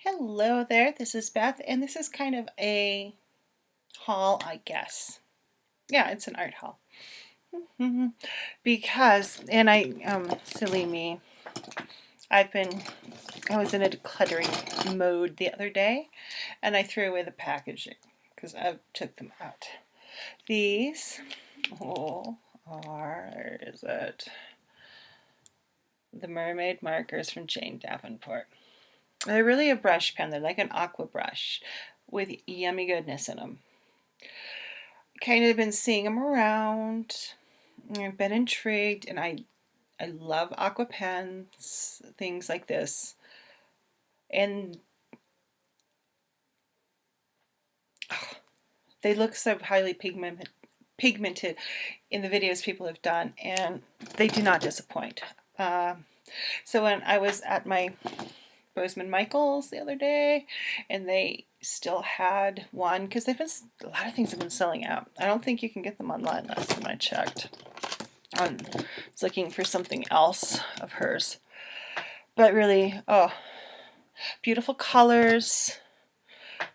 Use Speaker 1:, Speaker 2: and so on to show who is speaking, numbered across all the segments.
Speaker 1: Hello there, this is Beth, and this is kind of a haul, I guess. Yeah, it's an art haul. Because, and silly me, I was in a decluttering mode the other day, and I threw away the packaging because I took them out. These, where is it? The Mermaid markers from Jane Davenport. They're really a brush pen. They're like an aqua brush with yummy goodness in them. Kind of been seeing them around. I've been intrigued, and I love aqua pens, things like this. And they look so highly pigmented in the videos people have done, and they do not disappoint. So when I was at my Bozeman Michaels the other day, and they still had one, because a lot of things have been selling out. I don't think you can get them online last time I checked. I was looking for something else of hers. But really, beautiful colors.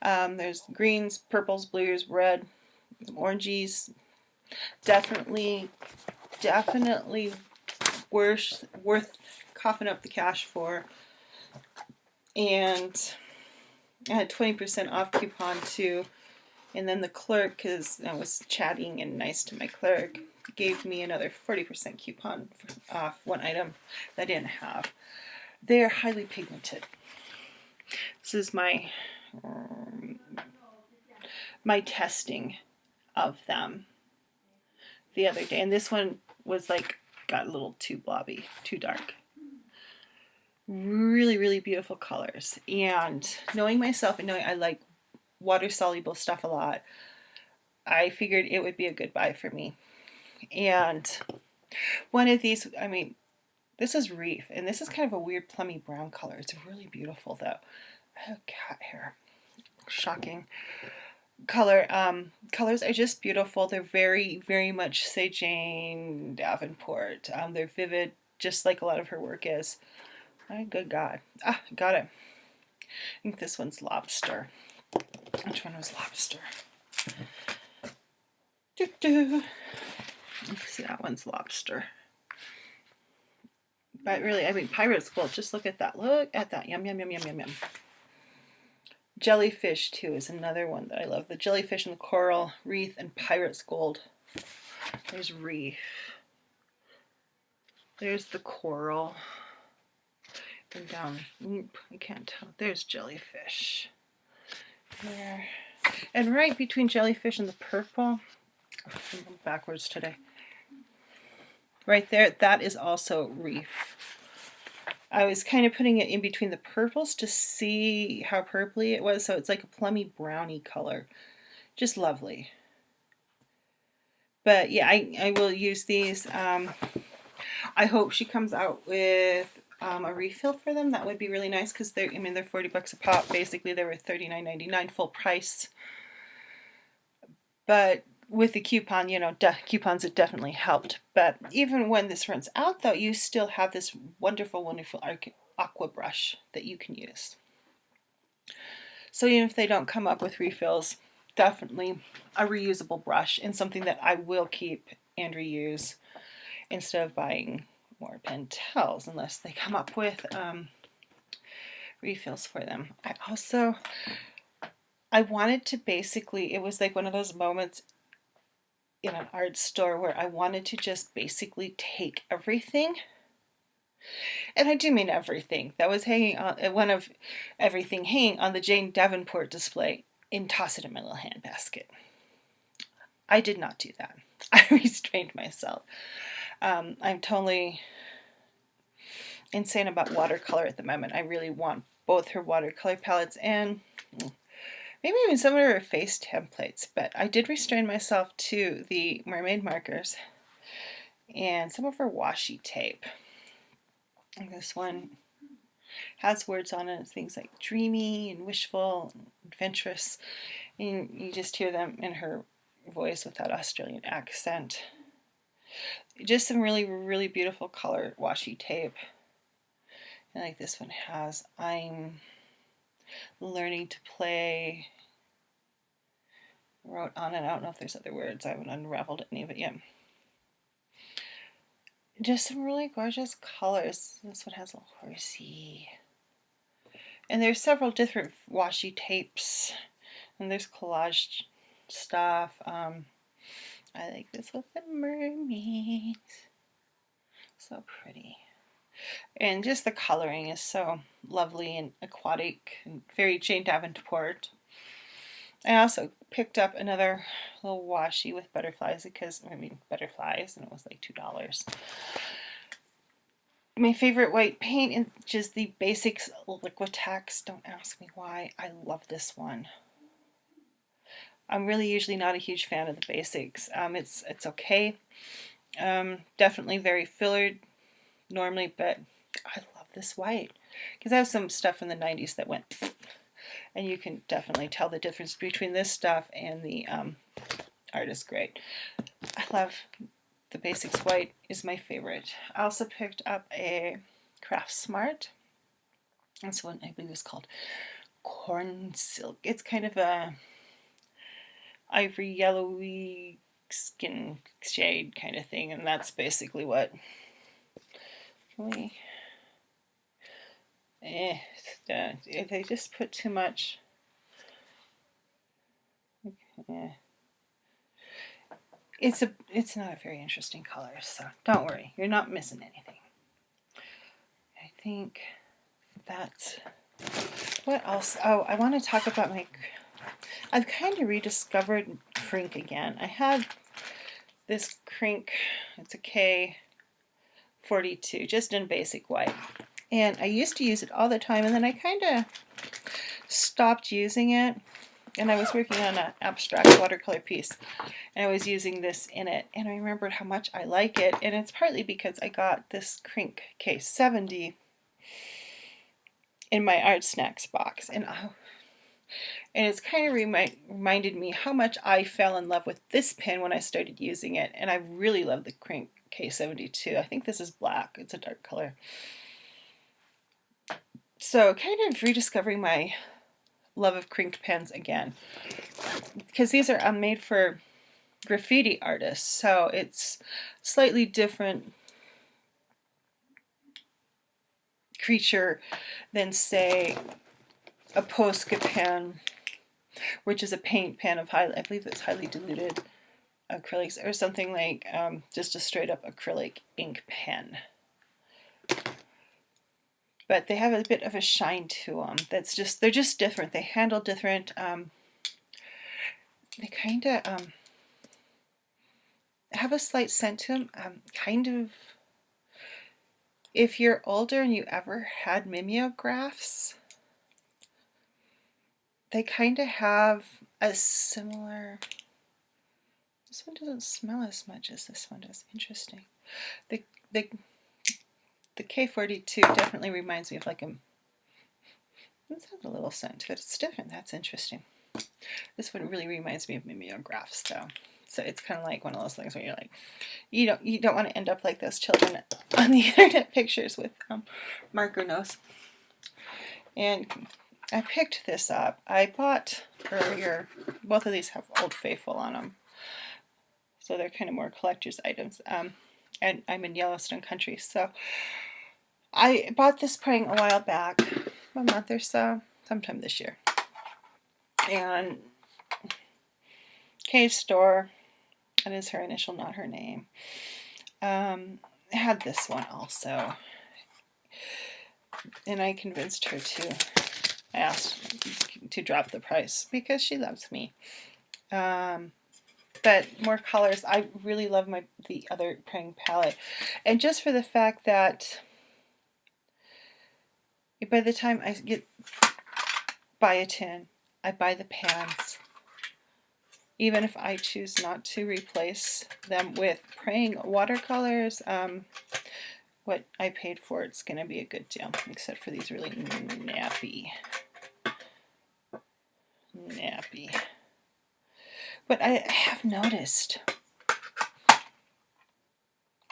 Speaker 1: There's greens, purples, blues, red, oranges. Definitely worth coughing up the cash for. And I had 20% off coupon too. And then the clerk, because I was chatting and nice to my clerk, gave me another 40% coupon off one item that I didn't have. They're highly pigmented. This is my testing of them the other day, and this one was got a little too blobby, too dark. Really beautiful colors, and knowing myself and knowing I like water soluble stuff a lot, I figured it would be a good buy for me. And one of these, this is Reef, and this is kind of a weird plummy brown color. It's really beautiful though. Oh, cat hair. Shocking. Colors are just beautiful. They're very much say Jane Davenport. They're vivid, just like a lot of her work is. Oh, good God. Got it. I think this one's Lobster. Which one was Lobster? See, that one's Lobster. But really, Pirate's Gold. Just look at that. Look at that. Yum. Jellyfish, too, is another one that I love. The jellyfish and the coral, Wreath, and Pirate's Gold. There's Wreath. There's the coral. And down, I can't tell. There's jellyfish. There. And right between jellyfish and the purple, I'm backwards today. Right there, that is also Reef. I was kind of putting it in between the purples to see how purpley it was, so it's like a plummy browny color. Just lovely. But yeah, I will use these. I hope she comes out with a refill for them. That would be really nice, because they're $40 a pop. Basically, they were $39.99 full price. But with the coupon, coupons have definitely helped. But even when this runs out, though, you still have this wonderful aqua brush that you can use. So even if they don't come up with refills, definitely a reusable brush, and something that I will keep and reuse instead of buying more Pentels, unless they come up with refills for them. I wanted to it was like one of those moments in an art store where I wanted to just basically take everything, and I do mean everything that was hanging on everything hanging on the Jane Davenport display, and toss it in my little handbasket. I did not do that. I restrained myself. I'm totally insane about watercolor at the moment. I really want both her watercolor palettes and maybe even some of her face templates, but I did restrain myself to the mermaid markers and some of her washi tape. And this one has words on it, things like dreamy and wishful and adventurous, and you just hear them in her voice with that Australian accent. Just some really beautiful color washi tape. And like this one has, I'm learning to play. Wrote on it. I don't know if there's other words. I haven't unraveled any of it yet. Just some really gorgeous colors. This one has a little horsey. And there's several different washi tapes. And there's collage stuff. I like this with the mermaids. So pretty. And just the coloring is so lovely and aquatic and very Jane Davenport. I also picked up another little washi with butterflies because, butterflies, and it was like $2. My favorite white paint is just the Basics Liquitex. Don't ask me why. I love this one. I'm really usually not a huge fan of the Basics. It's okay. Definitely very fillered normally, but I love this white because I have some stuff in the 90s that went, and you can definitely tell the difference between this stuff and the art is great. I love the Basics white is my favorite. I also picked up a Craft Smart. This one I believe is called Corn Silk. It's kind of a ivory yellowy skin shade kind of thing, and that's basically what if they just put too much, it's not a very interesting color, so don't worry, you're not missing anything. I think that's what else. Oh, I want to talk about I've kind of rediscovered Crink again. I had this Crink, it's a K42, just in basic white. And I used to use it all the time, and then I kind of stopped using it. And I was working on an abstract watercolor piece, and I was using this in it. And I remembered how much I like it, and it's partly because I got this Crink K70 in my Art Snacks box. And it's kind of reminded me how much I fell in love with this pen when I started using it. And I really love the Crink K72. I think this is black. It's a dark color. So kind of rediscovering my love of Crink pens again. Because these are made for graffiti artists. So it's slightly different creature than, say, a Posca pen, which is a paint pen of I believe it's highly diluted acrylics, or something like just a straight up acrylic ink pen. But they have a bit of a shine to them. They're just different. They handle different. They kind of have a slight scent to them. Kind of. If you're older and you ever had mimeographs, they kind of have a similar. This one doesn't smell as much as this one does. Interesting. The K42 definitely reminds me of like this has a little scent, but it's different. That's interesting. This one really reminds me of mimeographs, though. So it's kind of like one of those things where you're like, you don't want to end up like those children on the internet pictures with marker nose. And I picked this up. I bought earlier. Both of these have Old Faithful on them, so they're kind of more collector's items. And I'm in Yellowstone country, so I bought this praying a while back, a month or so, sometime this year. And Kay's store, that is her initial, not her name, had this one also. And I convinced her to ask to drop the price because she loves me. But more colors. I really love the other praying palette. And just for the fact that by the time I buy a tin, I buy the pans. Even if I choose not to replace them with praying watercolors, what I paid for it's going to be a good deal, except for these really nappy. But I have noticed.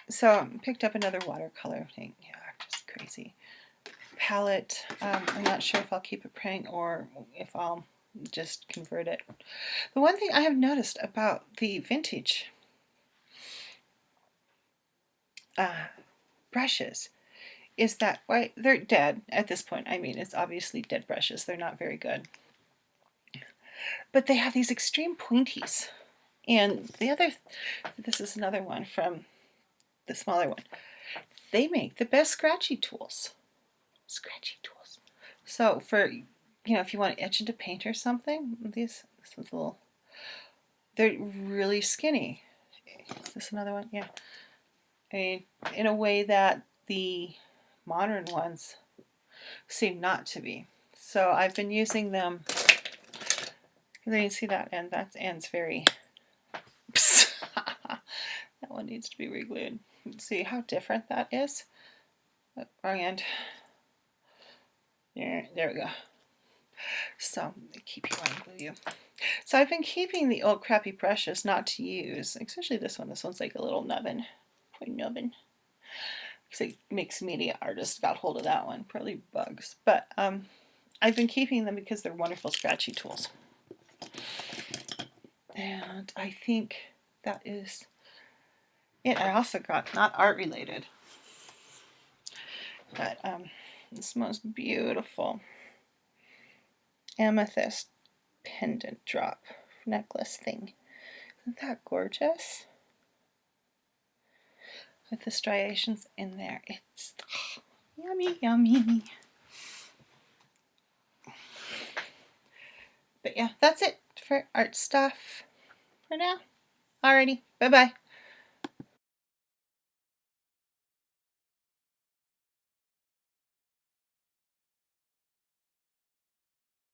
Speaker 1: So picked up another watercolor thing. Yeah, just crazy. palette. I'm not sure if I'll keep it praying or if I'll just convert it. The one thing I have noticed about the vintage brushes is that they're dead at this point. I mean, it's obviously dead brushes. They're not very good. But they have these extreme pointies. And this is another one from the smaller one. They make the best scratchy tools. So for, if you want to etch into paint or something, this one's a little, they're really skinny. Is this another one? Yeah. In a way that the modern ones seem not to be. So I've been using them. There you see that end. That end's very. That one needs to be reglued. See how different that is. Wrong end. Yeah, there we go. So keep you on glue you. So I've been keeping the old crappy brushes not to use, especially this one. This one's like a little nubbin. Poor nubbin. Because it makes media artist got hold of that one. Probably bugs. But I've been keeping them because they're wonderful scratchy tools. And I think that is it. I also got, not art related, but this most beautiful amethyst pendant drop necklace thing. Isn't that gorgeous? With the striations in there. It's yummy, yummy. But yeah, that's it for art stuff for now. Alrighty, bye-bye.